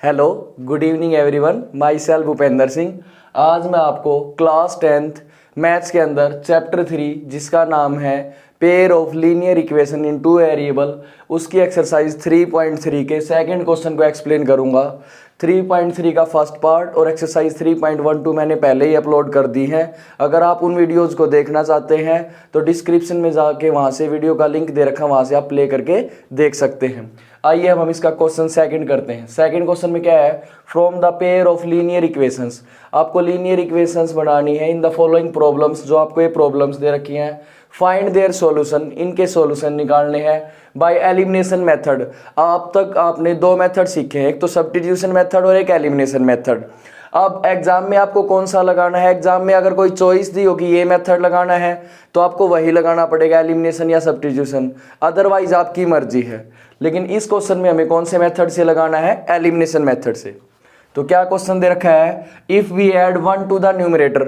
Hello, good evening everyone. My self Bhupendra Singh. आज मैं आपको क्लास 10th मैथ्स के अंदर चैप्टर 3 जिसका नाम है pair of linear equation in two variable, उसकी एक्सरसाइज 3.3 के सेकंड क्वेश्चन को एक्सप्लेन करूंगा। 3.3 का फर्स्ट पार्ट और एक्सरसाइज 3.12 मैंने पहले ही अपलोड कर दी है। अगर आप उन वीडियोस को देखना चाहते हैं तो डिस्क्रिप्शन में जाके वहां से वीडियो का लिंक दे रखा, वहां से आप प्ले करके देख सकते हैं। आइए हम इसका क्वेश्चन सेकंड करते हैं। सेकंड क्वेश्चन में क्या है, from the pair of linear equations. आपको लीनियर इक्वेशंस बनानी है इन द फॉलोइंग प्रॉब्लम्स, जो आपको ये प्रॉब्लम्स दे रखी हैं। फाइंड देयर सॉल्यूशन, इनके सॉल्यूशन निकालने हैं बाय एलिमिनेशन मेथड। अब तक आपने दो मेथड सीखे हैं, एक तो सब्स्टिट्यूशन मेथड और एक एलिमिनेशन मेथड। अब एग्जाम में आपको कौन सा लगाना है, एग्जाम में अगर कोई चॉइस दी हो कि ये मेथड लगाना है तो आपको वही लगाना पड़ेगा, एलिमिनेशन या सब्स्टिट्यूशन, अदरवाइज आपकी मर्जी है। लेकिन इस क्वेश्चन में हमें कौन से मेथड से लगाना है, एलिमिनेशन मेथड से। तो क्या क्वेश्चन दे रखा है, if we add 1 to the numerator,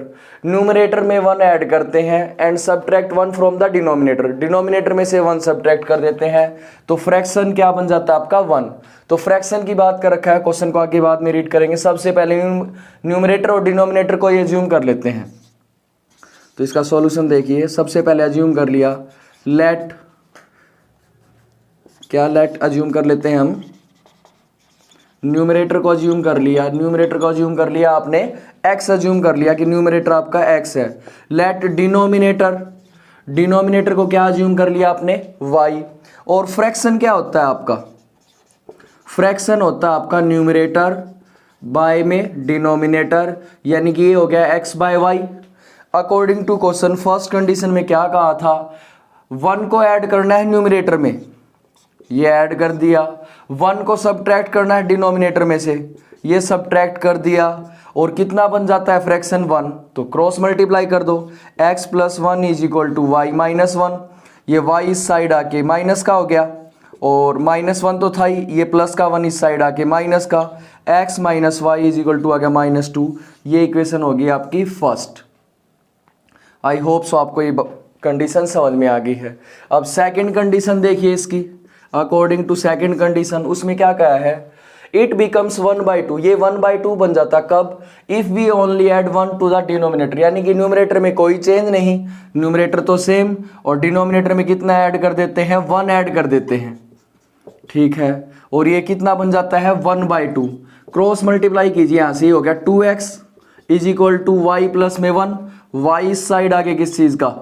numerator में 1 ऐड करते हैं and subtract 1 from the denominator, denominator में से 1 सब्ट्रैक्ट कर देते हैं तो फ्रैक्शन क्या बन जाता है आपका 1। तो फ्रैक्शन की बात कर रखा है, क्वेश्चन को आगे बाद में रीड करेंगे। सबसे पहले न्यूमरेटर और डिनोमिनेटर को ये अज्यूम कर लेते हैं। तो इसका सॉल्यूशन देखिए, सबसे पहले अज्यूम कर लिया, लेट अज्यूम कर लेते हैं हम, न्यूमरेटर को अज्यूम कर लिया, न्यूमरेटर को अज्यूम कर लिया आपने x अज्यूम कर लिया कि न्यूमरेटर आपका x है। लेट डिनोमिनेटर को क्या अज्यूम कर लिया आपने, y। और फ्रैक्शन क्या होता है आपका, फ्रैक्शन होता है आपका न्यूमरेटर बाय में डिनोमिनेटर, यानी कि ये हो गया x by y. According to question first condition में क्या कहा था, 1 को ऐड करना है न्यूमरेटर में, ये ऐड कर दिया। 1 को सब्ट्रैक्ट करना है डिनोमिनेटर में से, ये सब्ट्रैक्ट कर दिया। और कितना बन जाता है फ्रैक्शन 1, तो क्रॉस मल्टीप्लाई कर दो, x plus 1 is equal to y minus 1। ये y इस साइड आके माइनस का हो गया, और -1 तो था ही, ये प्लस का 1 इस साइड आके माइनस का, x minus y is equal to आ गया -2। ये इक्वेशन होगी आपकी फर्स्ट। आई होप सो आपको ये कंडीशन समझ में आ गई है। अब सेकेंड कंडीशन देखिए इसकी, अकॉर्डिंग टू सेकंड कंडीशन उसमें क्या कहा है, इट बिकम्स 1/2, ये 1/2 बन जाता कब, if we only add 1 to the denominator, यानी कि न्यूमरेटर में कोई चेंज नहीं, न्यूमरेटर तो सेम, और डिनोमिनेटर में कितना ऐड कर देते हैं, 1 ऐड कर देते हैं, ठीक है। और ये कितना बन जाता है 1/2। क्रॉस मल्टीप्लाई कीजिए, यहां से हो गया 2x is equal to y plus में 1, वाई इस साइड आगे किस चीज का,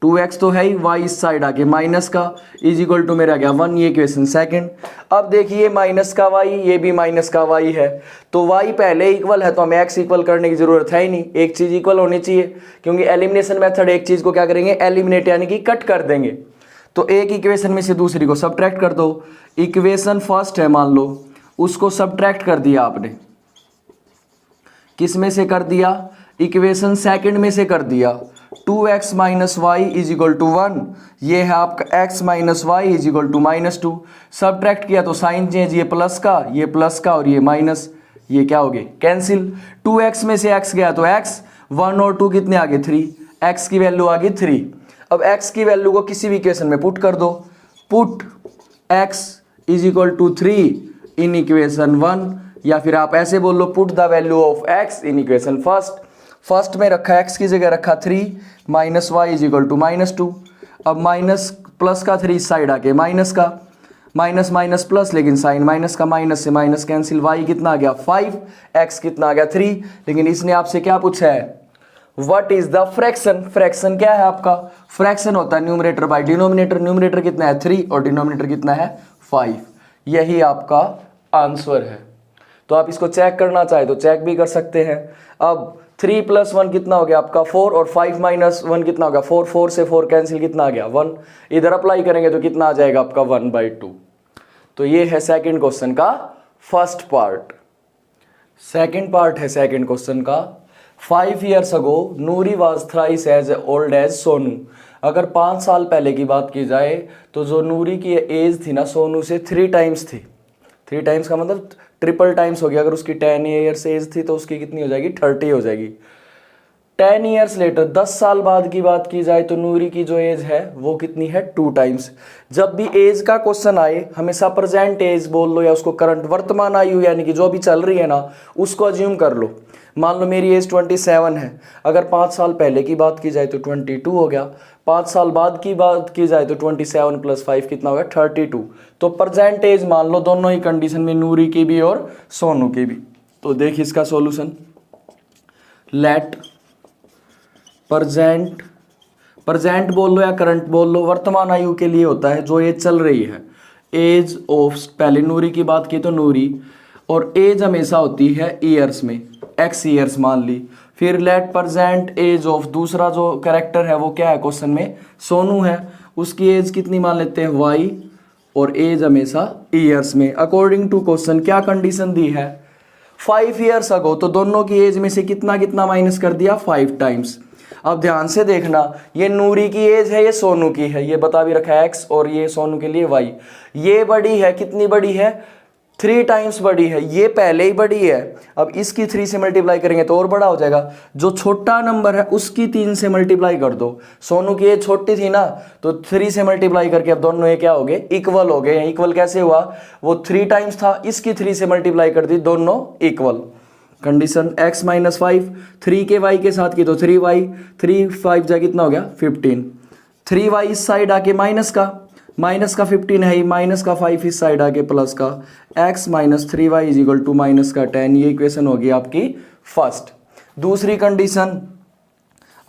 2x तो है ही, y इस साइड आके माइनस का इज इक्वल टू मेरा गया 1, ये इक्वेशन सेकंड। अब देखिए माइनस का y, ये भी माइनस का y है, तो y पहले इक्वल है तो हमें x इक्वल करने की जरूरत है ही नहीं, एक चीज इक्वल होनी चाहिए, क्योंकि एलिमिनेशन मेथड एक चीज को क्या करेंगे, एलिमिनेट यानी कि कट कर देंगे। तो एक इक्वेशन में से दूसरी को सब्ट्रैक्ट कर दो। इक्वेशन फर्स्ट है मान लो, उसको सब्ट्रैक्ट कर दिया आपने, किस में से कर दिया, इक्वेशन सेकंड में से कर दिया। 2x minus y is equal to 1, ये है आपका x minus y is equal to -2। Subtract किया तो साइन चेंज, ये प्लस का और ये माइनस, ये क्या हो गए, कैंसिल। 2x में से x गया तो x, 1 और 2 कितने आ गए 3, x की वैल्यू आ गई 3। अब x की वैल्यू को किसी भी इक्वेशन में पुट कर दो, put x is equal to 3 in equation 1, या फिर आप ऐसे बोल लो, put the value of x in equation first में रखा x की जगह रखा 3 minus y is equal to -2। अब माइनस प्लस का 3 इस साइड आके माइनस का, माइनस माइनस प्लस, लेकिन साइन माइनस का, माइनस से माइनस कैंसिल, y कितना आ गया 5, x कितना आ गया 3। लेकिन इसने आपसे क्या पूछा है, what is the fraction, fraction क्या है आपका, फ्रैक्शन होता है न्यूमरेटर बाय डिनोमिनेटर, न्यूमरेटर कितना है 3 और डिनोमिनेटर कितना है 5। यही आपका आंसर है। तो आप इसको चेक करना चाहे तो चेक भी कर सकते हैं। अब 3 + 1 कितना हो गया आपका 4, और 5 - 1 कितना हो गया 4, 4 से 4 कैंसिल, कितना आ गया 1। इधर अप्लाई करेंगे तो कितना आ जाएगा आपका 1/2। तो ये है सेकंड क्वेश्चन का फर्स्ट पार्ट। सेकंड पार्ट है सेकंड क्वेश्चन का, 5 years ago Nuri was thrice as old as Sonu. अगर 5 साल पहले की बात की जाए तो जो नूरी की एज थी ना, सोनू से 3 टाइम्स थी। 3 टाइम्स का मतलब ट्रिपल टाइम्स हो गया। अगर उसकी 10 years एज थी तो उसकी कितनी हो जाएगी, 30 हो जाएगी। 10 ईयर्स लेटर, 10 साल बाद की बात की जाए तो नूरी की जो एज है वो कितनी है 2 टाइम्स। जब भी एज का क्वेश्चन आए हमेशा प्रेजेंट एज बोल लो या उसको करंट वर्तमान आयु यानी कि जो अभी चल रही है ना उसको अज्यूम कर लो। मान लो मेरी एज 27 है, अगर 5 साल पहले की बात की जाए तो 22 हो गया, 5 साल बाद की बात की जाए तो 27 + 5 कितना हो गया 32। तो प्रेजेंट एज मान लो दोनों ही कंडीशन में, नूरी की भी और सोनू की भी। तो देखिए इसका सॉल्यूशन, लेट प्रेजेंट बोल लो या करंट बोल लो, वर्तमान आयु के लिए होता है जो एज चल रही है। एज ऑफ, पहले नूरी की बात की तो नूरी, और एज हमेशा होती है ईयर्स में, x ईयर्स मान ली। फिर लेट प्रेजेंट एज ऑफ, दूसरा जो कैरेक्टर है वो क्या है क्वेश्चन में, सोनू है, उसकी एज कितनी मान लेते हैं y, और एज हमेशा ईयर्स में। अकॉर्डिंग टू क्वेश्चन क्या कंडीशन दी है, 5 ईयर्स अगो, तो दोनों की एज में से कितना कितना माइनस कर दिया 5 टाइम्स। अब ध्यान से देखना, ये नूरी की एज है, ये सोनू की है, ये बता भी रखा है x, और ये सोनू के लिए y। ये बड़ी है, कितनी बड़ी है 3 टाइम्स बड़ी है, ये पहले ही बड़ी है। अब इसकी 3 से मल्टीप्लाई करेंगे तो और बड़ा हो जाएगा। जो छोटा नंबर है उसकी 3 से मल्टीप्लाई कर दो, सोनू की एज छोटी थी ना तो 3 से मल्टीप्लाई करके अब दोनों ये क्या हो गए, इक्वल हो गए। इक्वल कैसे हुआ, वो 3 टाइम्स था, इसकी 3 से मल्टीप्लाई कर दी, दोनों इक्वल। कंडीशन x - 5, 3 के y के साथ की तो 3y, 3 5 जा कितना हो गया 15, 3y इस साइड आके माइनस का 15 है, माइनस का 5 इस साइड आके प्लस का, x - 3y = -10। ये इक्वेशन होगी आपकी फर्स्ट। दूसरी कंडीशन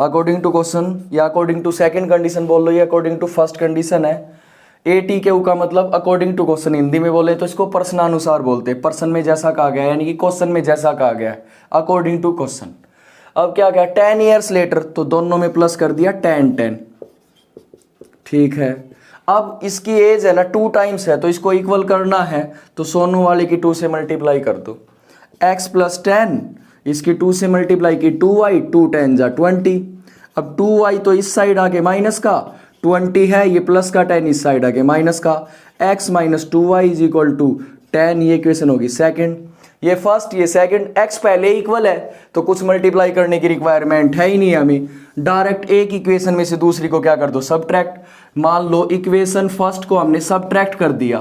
अकॉर्डिंग टू क्वेश्चन या अकॉर्डिंग टू सेकंड कंडीशन बोल लो, ये अकॉर्डिंग टू फर्स्ट कंडीशन है। ATK का मतलब अकॉर्डिंग टू क्वेश्चन, हिंदी में बोले तो इसको प्रश्नानुसार बोलते हैं, प्रश्न में जैसा कहा गया यानी कि क्वेश्चन में जैसा कहा गया है, अकॉर्डिंग टू क्वेश्चन। अब क्या क्या 10 ईयर्स लेटर, तो दोनों में प्लस कर दिया 10, ठीक है। अब इसकी एज है ना 2 टाइम्स है, तो इसको इक्वल करना है तो सोनू वाले की 2 से मल्टीप्लाई कर दो, x + 10, इसकी 2 से मल्टीप्लाई की 2y, 2 10 जा 20। अब 2y तो इस साइड आके माइनस का 20 है, ये प्लस का 10 इस साइड आके माइनस का, x - 2y = 10। ये इक्वेशन होगी सेकंड। ये फर्स्ट, ये सेकंड। x पहले इक्वल है तो कुछ मल्टीप्लाई करने की रिक्वायरमेंट है ही नहीं हमें, डायरेक्ट एक इक्वेशन में से दूसरी को क्या कर दो, सब्ट्रैक्ट। मान लो इक्वेशन फर्स्ट को हमने सब्ट्रैक्ट कर दिया,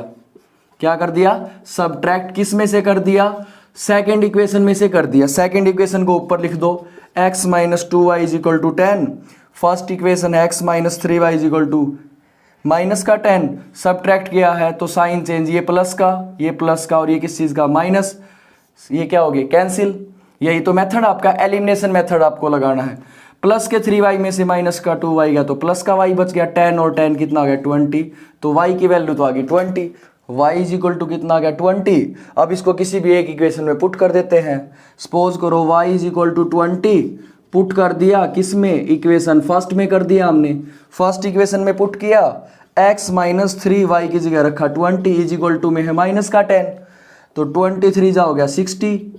क्या कर दिया, सब्ट्रैक्ट। किस में से कर दिया, सेकंड इक्वेशन में से कर दिया। सेकंड इक्वेशन को ऊपर लिख दो, x - 2y = 10। फर्स्ट इक्वेशन है x - 3y = माइनस का 10, सब्ट्रैक्ट किया है तो साइन चेंज, ये प्लस का और ये किस चीज का माइनस, ये क्या हो गया कैंसिल। यही तो मेथड आपका, एलिमिनेशन मेथड आपको लगाना है। प्लस के 3y में से माइनस का 2y गया तो प्लस का y बच गया 10, और 10 कितना आ गया 20, तो y की वैल्यू तो आ गई 20, y = कितना आ गया 20। अब इसको किसी भी एक इक्वेशन में पुट कर देते हैं। सपोज करो y = 20, पुट कर दिया किस में, इक्वेशन फर्स्ट में कर दिया हमने, फर्स्ट इक्वेशन में पुट किया, x - 3y की जगह रखा 20 = में है माइनस का 10, तो 23 जा हो गया 60।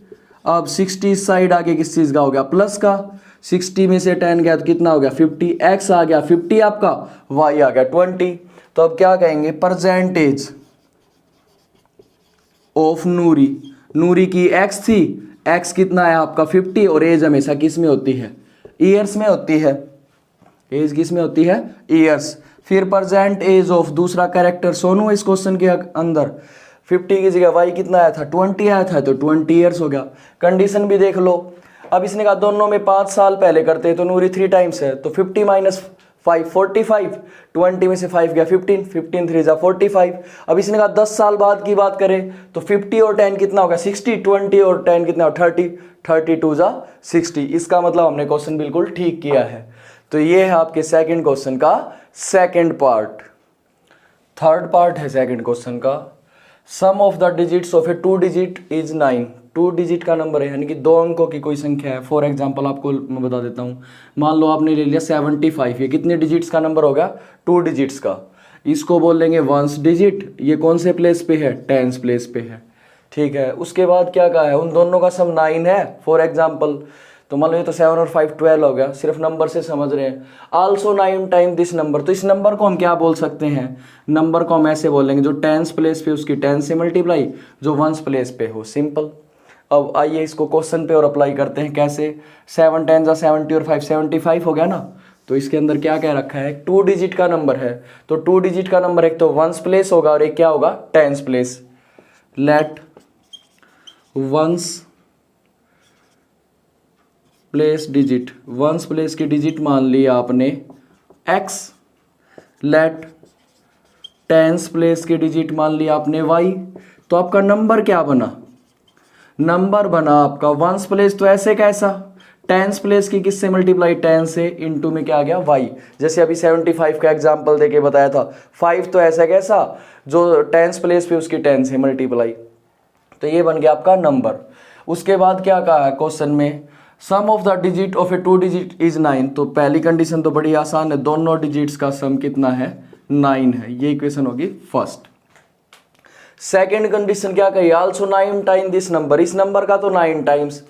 अब 60 इस साइड आगे किस चीज़ का हो गया, प्लस का, 60 में से 10 गया तो कितना हो गया 50, x आ गया 50 आपका, y आ गया 20। तो अब क्या कहेंगे, परसेंटेज ऑफ नूरी की x थी, x कितना है आपका 50, और एज हमेशा किस में होती है, ईयर्स में होती है। एज किस में होती है, ईयर्स। फिर प्रेजेंट एज ऑफ दूसरा कैरेक्टर सोनू, इस क्वेश्चन के अंदर 50 की जगह y कितना आया था 20 आया था, तो 20 ईयर्स हो गया। कंडीशन भी देख लो, अब इसने कहा दोनों में 5 साल पहले करते हैं तो नूरी 3 टाइम्स है, तो 50 - 5 45, 20 में से 5 गया 15, 15 3 जा 45। अब इसने कहा 10 साल बाद की बात करें तो 50 और 10 कितना होगा 60, 20 और 10 कितना हो 30, 32 जा 60। इसका मतलब हमने क्वेश्चन बिल्कुल ठीक किया है। तो ये है आपके सेकंड क्वेश्चन का सेकंड पार्ट। थर्ड पार्ट है सेकंड क्वेश्चन का, sum of the digits of a 2 digit is 9। 2 digit का नंबर है यानी कि 2 अंकों की कोई संख्या है। फॉर एग्जांपल आपको मैं बता देता हूँ, मान लो आपने ले लिया 75, ये कितने डिजिट्स का नंबर होगा 2 डिजिट्स का। इसको बोल लेंगे वंस डिजिट, ये कौन से प्लेस पे है, टेंस प्लेस पे है, ठीक है। उसके बाद क्या कहा है, उन दोनों का सम 9 है फॉर एग्जाम्पल, तो मान लो ये तो 7 और 5 12 हो गया, सिर्फ नंबर से समझ रहे हैं। आल्सो 9 टाइम दिस नंबर, तो इस नंबर को हम क्या बोल सकते हैं, नंबर को हम ऐसे बोलेंगे जो टेंस प्लेस पे उसकी 10 से मल्टीप्लाई, जो वंस प्लेस पे हो, सिंपल। अब आइए इसको क्वेश्चन पे और अप्लाई करते हैं। कैसे? 7 10 जा 70 और 5 75 हो गया ना। तो इसके अंदर क्या कह रखा है? 2 डिजिट का नंबर है, तो 2 डिजिट का नंबर एक तो वंस प्लेस होगा और एक क्या होगा? Tens place. Let ones place digit, ones place की डिजिट मान लिया आपने x, लेट टेंस प्लेस की डिजिट मान लिया आपने y। तो आपका नंबर क्या बना? नंबर बना आपका वंस प्लेस तो ऐसे कैसा? टेंस प्लेस की किससे मल्टीप्लाई? 10 से, इनटू में क्या आ गया? y। जैसे अभी 75 का एग्जांपल देके बताया था, 5 तो ऐसा कैसा जो टेंस प्लेस पे उसकी 10 से मल्टीप्लाई। तो ये बन गया आपका नंबर। उसके बाद क्या कहा है क्वेश्चन में? Sum of the digit of a 2 digit is 9। तो पहली कंडीशन तो बड़ी आसान है, दोनों डिजिट्स का सम कितना है? 9 है। ये इक्वेशन होगी फर्स्ट। सेकेंड कंडीशन क्या कही? आल्सो 9 टाइम दिस नंबर, इस नंबर का तो 9 times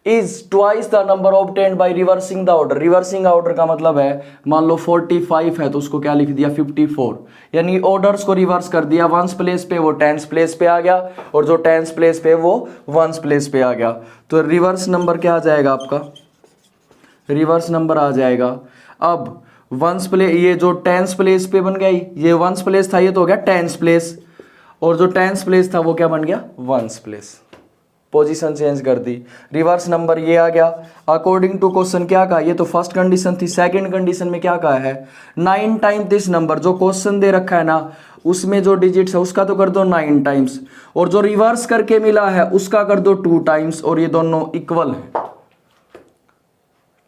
is twice the number obtained by reversing the order. Reversing order का मतलब है, मान लो 45 है तो उसको क्या लिख दिया? 54, यानी ऑर्डर्स को रिवर्स कर दिया। वंस प्लेस पे वो टेंस प्लेस पे आ गया और जो टेंस प्लेस पे वो वंस प्लेस पे आ गया। तो रिवर्स नंबर क्या आ जाएगा आपका? रिवर्स नंबर आ जाएगा। अब वंस प्लेस, ये जो टेंस प्लेस पे बन गई, ये वंस प्लेस था, ये तो हो गया टेंस प्लेस, और जो टेंस प्लेस था वो क्या बन गया? Ones place. पोजीशन चेंज कर दी, रिवर्स नंबर ये आ गया। अकॉर्डिंग टू क्वेश्चन क्या कहा? ये तो फर्स्ट कंडीशन थी। सेकंड कंडीशन में क्या कहा है? 9 टाइम दिस नंबर, जो क्वेश्चन दे रखा है ना उसमें जो डिजिट्स है उसका तो कर दो 9 टाइम्स, और जो रिवर्स करके मिला है उसका कर दो 2 टाइम्स, और ये दोनों इक्वल है।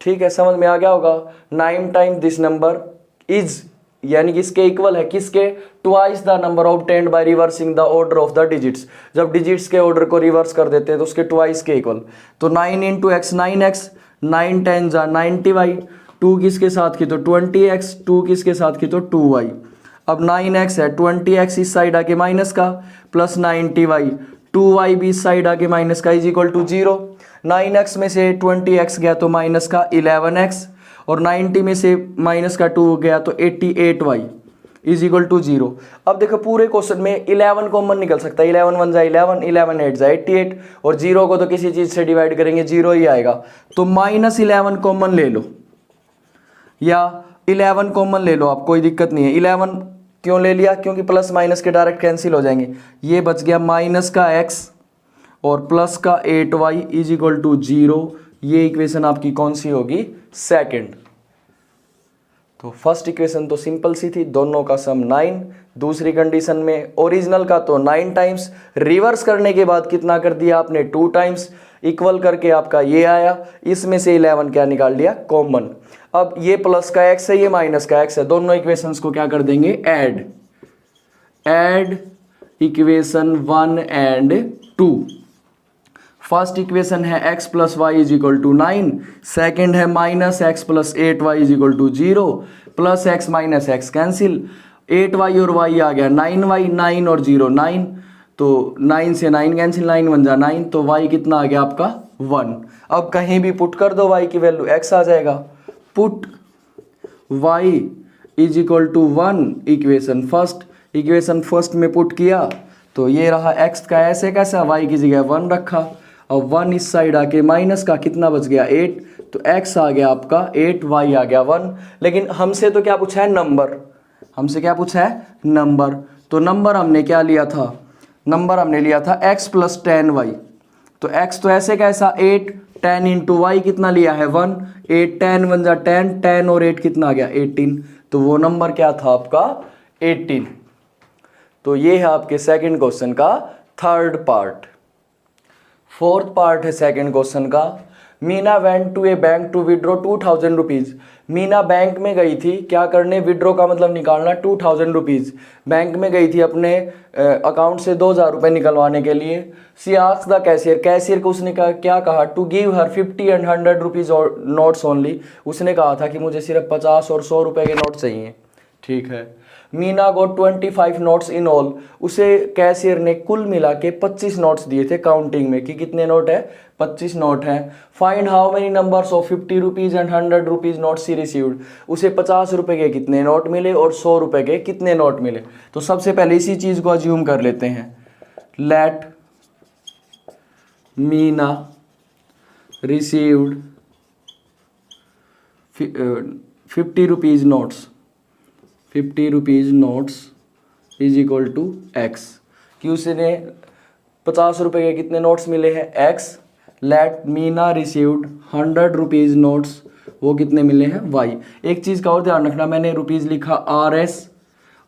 ठीक है, समझ में आ गया होगा। 9 टाइम दिस नंबर इज, यानी कि इसके इक्वल है किसके? Twice the number obtained by reversing the order of the digits. जब डिजिट्स के ऑर्डर को रिवर्स कर देते हैं तो उसके ट्वाइस के इक्वल। तो 9 इंटू एक्स 9x, 9 10 जा 90y, 2 किसके साथ की? तो 20x, 2 किसके साथ की? तो 2y। अब 9x है, 20x इस साइड आके माइनस का, प्लस 90y, 2y भी इस साइड आके माइनस का, इज इक्वल टू 0। 9x में से 20x गया तो माइनस का 11x, और 90 में से माइनस का 2 गया तो 88y इज इक्वल टू 0। अब देखो पूरे क्वेश्चन में 11 कॉमन निकल सकता है। 11 1 जा 11, 11 8 जा 88, और 0 को तो किसी चीज से डिवाइड करेंगे 0 ही आएगा। तो -11 कॉमन ले लो या 11 कॉमन ले लो, आप कोई दिक्कत नहीं है। 11 क्यों ले लिया? क्योंकि प्लस माइनस के डायरेक्ट कैंसिल हो जाएंगे। ये बच गया माइनस का x और प्लस का 8y इज इक्वल टू 0। ये इक्वेशन आपकी कौन सी होगी? सेकंड। तो फर्स्ट इक्वेशन तो सिंपल सी थी, दोनों का सम 9। दूसरी कंडीशन में ओरिजिनल का तो 9 टाइम्स, रिवर्स करने के बाद कितना कर दिया आपने? 2 टाइम्स, इक्वल करके आपका ये आया। इसमें से 11 क्या निकाल लिया? कॉमन। अब ये प्लस का x है, ये माइनस का x है, दोनों इक्वेशंस को क्या कर देंगे? Add equation 1 and 2। First equation है x plus y is equal to 9, second है minus x plus 8y is equal to 0, plus x minus x cancel, 8y और y आ गया 9y, 9 और 0 9, तो 9 से 9 कैंसिल, 9 1 जा 9, तो y कितना आ गया आपका? 1। अब कहीं भी पुट कर दो y की वैल्यू, x आ जाएगा। Put y is equal to 1, equation first में पुट किया तो ये रहा x का ऐसे कैसा, y की जगह 1 रखा। अब 1 इस साइड आके माइनस का कितना बच गया? 8, तो x आ गया आपका 8, y आ गया 1। लेकिन हमसे तो क्या पूछा है? नंबर। हमसे क्या पूछा है? नंबर। तो नंबर हमने क्या लिया था? नंबर हमने लिया था x प्लस 10y। तो x तो ऐसे कैसा? 8, 10 इंटू वाई कितना लिया है? 1, 8 10 1 जा 10, 10 और 8 कितना आ गया? 18। तो वो नंबर क्या था आपका? 18। तो ये है आपके सेकंड क्वेश्चन का थर्ड पार्ट। फोर्थ पार्ट है सेकंड क्वेश्चन का। Meena went to a bank to withdraw 2000 rupees. Meena bank में गई थी क्या करने? विड्रॉ का मतलब निकालना, 2000 रुपीज बैंक में गई थी अपने अकाउंट से 2000 रुपये निकलवाने के लिए। She asked the cashier, cashier को उसने क्या कहा? To give her 50 and 100 rupees notes only. उसने कहा था कि मुझे सिर्फ 50 और 100 रुपये के नोट चाहिए। ठीक है। Meena got 25 notes in all. उसे कैशियर ने कुल मिला के 25 नोट्स दिए थे काउंटिंग में कि कितने नोट है? 25 नोट है। Find how many numbers of 50 rupees and 100 rupees notes he received. उसे 50 रुपए के कितने नोट मिले और 100 रुपए के कितने नोट मिले। तो सबसे पहले इसी चीज को अज्यूम कर लेते हैं। Let Meena received 50 rupees notes, 50 rupees notes is equal to x, कि उसने 50 रुपये के कितने नोट्स मिले हैं x. Let Meena received 100 rupees notes, वो कितने मिले हैं वाई। एक चीज़ का और ध्यान रखना, मैंने रुपीज़ लिखा आर एस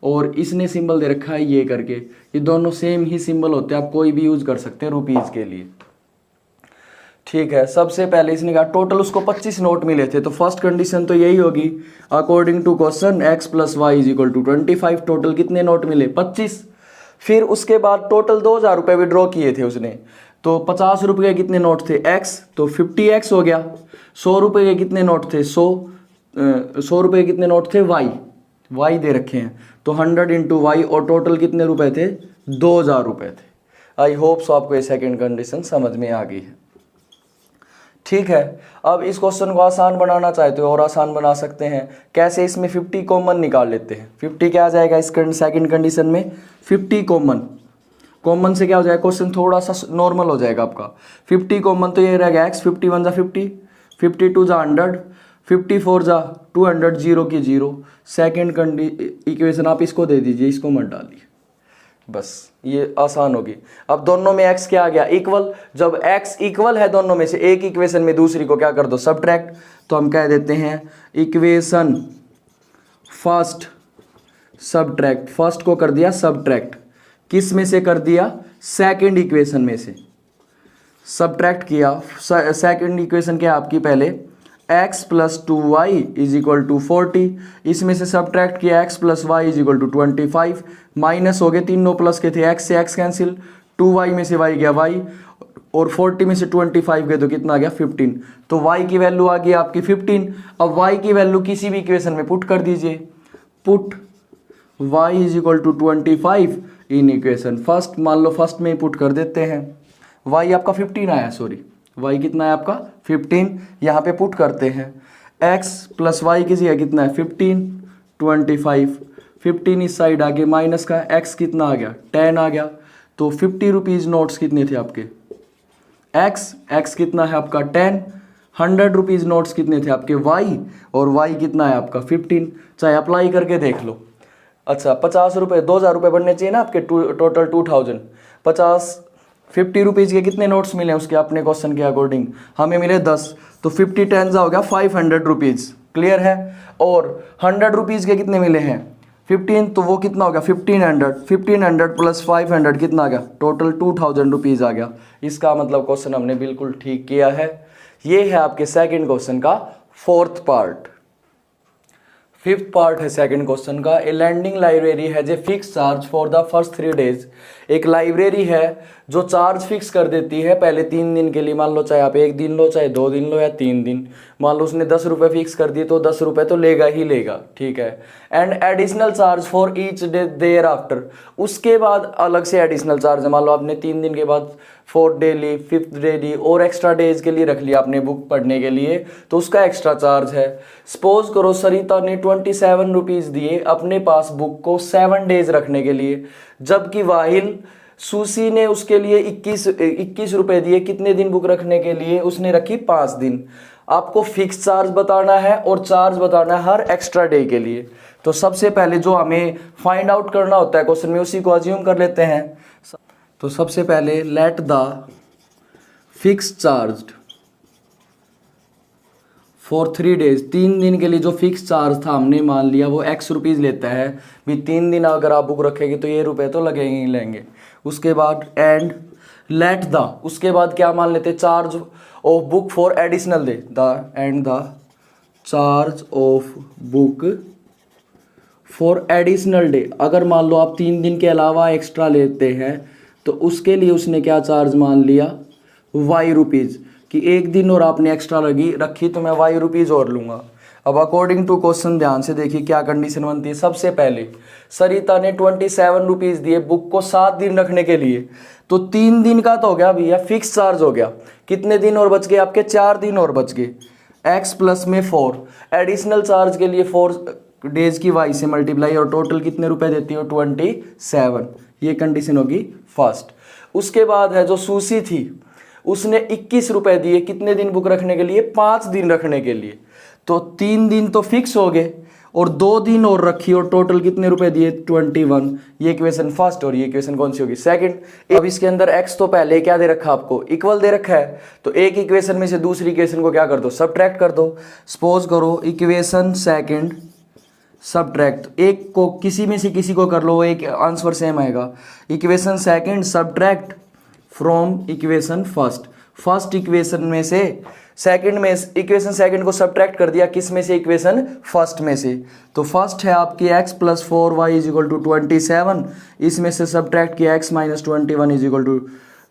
और इसने सिंबल दे रखा है ये करके, ये दोनों सेम ही सिंबल होते हैं, आप कोई भी यूज़ कर सकते हैं रुपीज़ के लिए। ठीक है, सबसे पहले इसने कहा टोटल उसको 25 नोट मिले थे, तो फर्स्ट कंडीशन तो यही होगी according to question x plus y is equal to 25। Total कितने नोट मिले 25। फिर उसके बाद टोटल 2000 रुपये विड्रॉ किए थे उसने, तो 50 रुपये के कितने नोट थे एक्स, तो 50x हो गया। 100 रुपये के कितने नोट थे 100 रुपये के कितने नोट थे वाई दे रखे हैं, तो 100 इंटू वाई, और टोटल कितने रुपए थे 2000 रुपये थे। आई होप सो आपको ये सेकेंड कंडीशन समझ में आ गई है। ठीक है, अब इस क्वेश्चन को आसान बनाना चाहते हो और आसान बना सकते हैं। कैसे, इसमें 50 कॉमन निकाल लेते हैं। 50 क्या आ जाएगा इस सेकंड कंडीशन में 50 कॉमन से क्या हो जाएगा, क्वेश्चन थोड़ा सा नॉर्मल हो जाएगा आपका। 50 कॉमन तो ये रहेगा एक्स, 51 जा 50, 52 जा 100, 54 जा 200, 0 की 0। सेकेंड इक्वेशन आप इसको दे दीजिए, इसको मत डालिए, बस ये आसान होगी। अब दोनों में x क्या आ गया इक्वल, जब x इक्वल है दोनों में से एक इक्वेशन में दूसरी को क्या कर दो सबट्रैक्ट, तो हम कह देते हैं इक्वेशन फर्स्ट सबट्रैक्ट, फर्स्ट को कर दिया सबट्रैक्ट, किस में से कर दिया सेकंड इक्वेशन में से सबट्रैक्ट किया। सेकंड इक्वेशन क्या है आपकी, पहले x plus 2y is equal to 40, इसमें से सबट्रैक्ट किया x plus y is equal to 25, minus हो गए, तीनों प्लस के थे, x से x कैंसिल, 2y में से y गया y, और 40 में से 25 गए तो कितना आ गया 15। तो y की वैल्यू आ गई आपकी 15। अब y की वैल्यू किसी भी इक्वेशन में पुट कर दीजिए, put y is equal to 25 in equation first, मान लो फर्स्ट में ही पुट कर देते हैं। y आपका 15 आया, सॉरी y कितना है आपका 15, यहाँ पे पुट करते हैं। x प्लस वाई की जगह कितना है 15, 25, 15 इस साइड आ गए, माइनस का x कितना आ गया 10 आ गया। तो 50 रुपीज़ नोट्स कितने थे आपके x कितना है आपका 10, 100 रुपीज़ नोट्स कितने थे आपके y, और y कितना है आपका 15। चाहे अप्लाई करके देख लो। अच्छा 50 रुपये 2000 रुपये बनने चाहिए ना आपके, टोटल 2000। 50 रुपीज़ के कितने नोट्स मिले उसके अपने क्वेश्चन के अकॉर्डिंग, हमें मिले 10, तो 50 10 हो गया 500 रुपीज़, क्लियर है। और 100 रुपीज़ के कितने मिले हैं 15, तो वो कितना हो गया 1500 प्लस 500 कितना आ गया, टोटल 2000 रुपीज़ आ गया। इसका मतलब क्वेश्चन हमने बिल्कुल ठीक किया है। ये है आपके सेकंड क्वेश्चन का फोर्थ पार्ट। फिफ्थ पार्ट है सेकंड क्वेश्चन का, ए लैंडिंग लाइब्रेरी है जे fix charge for the first 3 days. एक लाइब्रेरी है जो चार्ज फिक्स कर देती है पहले 3 दिन के लिए, मान लो चाहे आप 1 दिन लो, चाहे 2 दिन लो या 3 दिन, मान लो उसने 10 रुपये फिक्स कर दिए तो 10 रुपये तो लेगा ही लेगा, ठीक है। And additional charge for each day thereafter, उसके बाद अलग से एडिशनल चार्ज है, मान लो आपने 3 दिन के बाद 4th डे ली, 5th डे ली, और एक्स्ट्रा डेज के लिए रख लिया आपने बुक पढ़ने के लिए, तो उसका एक्स्ट्रा चार्ज है। सपोज करो सरिता ने 27 रुपीज़ दिए अपने पास बुक को 7 डेज रखने के लिए, जबकि वाहिल सुसी ने उसके लिए 21 रुपये दिए कितने दिन बुक रखने के लिए, उसने रखी 5 दिन। आपको फिक्स चार्ज बताना है और चार्ज बताना है हर एक्स्ट्रा डे के लिए। तो सबसे पहले जो हमें फाइंड आउट करना होता है क्वेश्चन में, उसी को अज्यूम कर लेते हैं। तो सबसे पहले let the fix charge for 3 days, 3 दिन के लिए जो फिक्स चार्ज था हमने मान लिया वो x रुपीज़ लेता है भी, 3 दिन अगर आप बुक रखेंगे तो ये रुपए तो लगेंगे ही लेंगे। उसके बाद एंड लेट द, उसके बाद क्या मान लेते, charge of book for additional day, the end the charge of book for additional day. अगर मान लो आप 3 दिन के अलावा एक्स्ट्रा लेते हैं तो उसके लिए उसने क्या चार्ज मान लिया y रुपीज़, कि 1 दिन और आपने एक्स्ट्रा रखी तो मैं y रुपीज़ और लूँगा। अब अकॉर्डिंग टू क्वेश्चन ध्यान से देखिए क्या कंडीशन बनती है। सबसे पहले सरिता ने 27 रुपीज़ दिए बुक को 7 दिन रखने के लिए, तो 3 दिन का तो हो गया भैया फिक्स चार्ज हो गया, कितने दिन और बच गए आपके 4 दिन और बच गए, x प्लस में 4, एडिशनल चार्ज के लिए 4 डेज की y से मल्टीप्लाई, और टोटल कितने रुपए देती हो 27। ये कंडीशन होगी फर्स्ट। उसके बाद है जो सूसी थी उसने 21 रुपए दिए कितने दिन बुक रखने के लिए, 5 दिन रखने के लिए। तो 3 दिन तो फिक्स हो गए और 2 दिन और रखी और टोटल कितने रुपए दिए, 21। ये इक्वेशन फर्स्ट और ये इक्वेशन कौन सी होगी, सेकंड। अब इसके अंदर x तो पहले क्या दे रखा आपको, इक्वल दे रखा है, तो एक इक्वेशन में से दूसरी इक्वेशन को क्या कर दो, सबट्रैक्ट कर दो। सपोज करो इक्वेशन सेकंड सबट्रैक्ट, एक को किसी में से किसी को कर लो, एक आंसर सेम आएगा। Equation second subtract from equation first, first equation में से सेकंड में, इक्वेशन सेकंड को सबट्रैक्ट कर दिया किस में से, इक्वेशन फर्स्ट में से। तो फर्स्ट है आपकी x + 4y = 27, इसमें से सबट्रैक्ट किया x - 21 =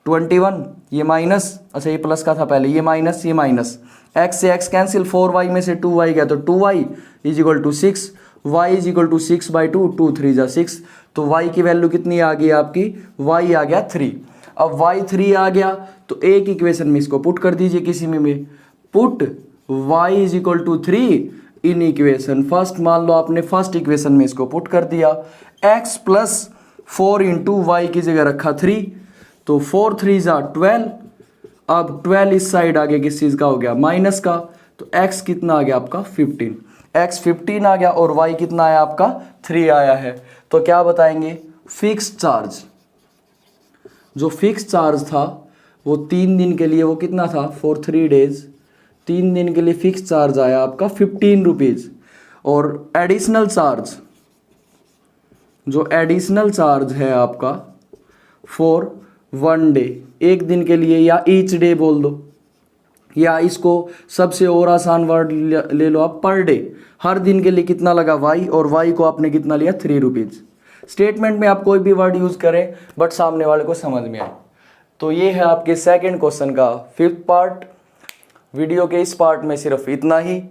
21, ये माइनस, अच्छा ये प्लस का था पहले, ये माइनस, ये माइनस, x से x कैंसिल, 4y में से 2y गया तो 2y = 6, y = 6/2, 2 3 जा 6, तो y की वैल्यू कितनी आ गई आपकी, y आ गया 3। अब y 3 आ गया तो एक इक्वेशन में इसको पुट कर दीजिए किसी में put y = 3 in equation first, मान लो आपने फर्स्ट इक्वेशन में इसको पुट कर दिया, x + 4 × y की जगह रखा 3, तो 4 3 जा 12, अब 12 इस साइड आगे किस चीज़ का हो गया, माइनस का, तो x कितना आ गया आपका 15, x 15 आ गया और y कितना आया आपका 3 आया है। तो क्या बताएंगे, फिक्स चार्ज, जो फिक्स चार्ज था वो 3 दिन के लिए वो कितना था, फॉर 3 डेज, 3 दिन के लिए फिक्स चार्ज आया आपका 15 रुपीज़, और एडिशनल चार्ज, जो एडिशनल चार्ज है आपका फॉर 1 डे, एक दिन के लिए, या ईच डे बोल दो, या इसको सबसे और आसान वर्ड ले लो आप, पर डे, हर दिन के लिए कितना लगा y, और y को आपने कितना लिया 3 रुपीज़। स्टेटमेंट में आप कोई भी वर्ड यूज़ करें बट सामने वाले को समझ में आए। तो ये है आपके सेकंड क्वेश्चन का 5th पार्ट। वीडियो के इस पार्ट में सिर्फ इतना ही।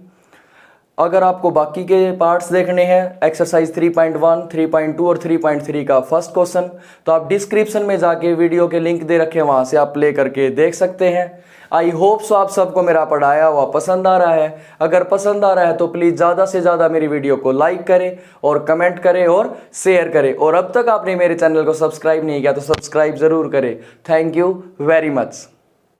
अगर आपको बाकी के पार्ट्स देखने हैं, एक्सरसाइज 3.1, 3.2 और 3.3 का फर्स्ट क्वेश्चन, तो आप डिस्क्रिप्शन में जाके वीडियो के लिंक दे रखे हैं, वहाँ से आप प्ले करके देख सकते हैं। आई होप सो आप सबको मेरा पढ़ाया हुआ पसंद आ रहा है। अगर पसंद आ रहा है तो प्लीज़ ज़्यादा से ज़्यादा मेरी वीडियो को लाइक करें और कमेंट करें और शेयर करें, और अब तक आपने मेरे चैनल को सब्सक्राइब नहीं किया तो सब्सक्राइब ज़रूर करें। Thank you very much.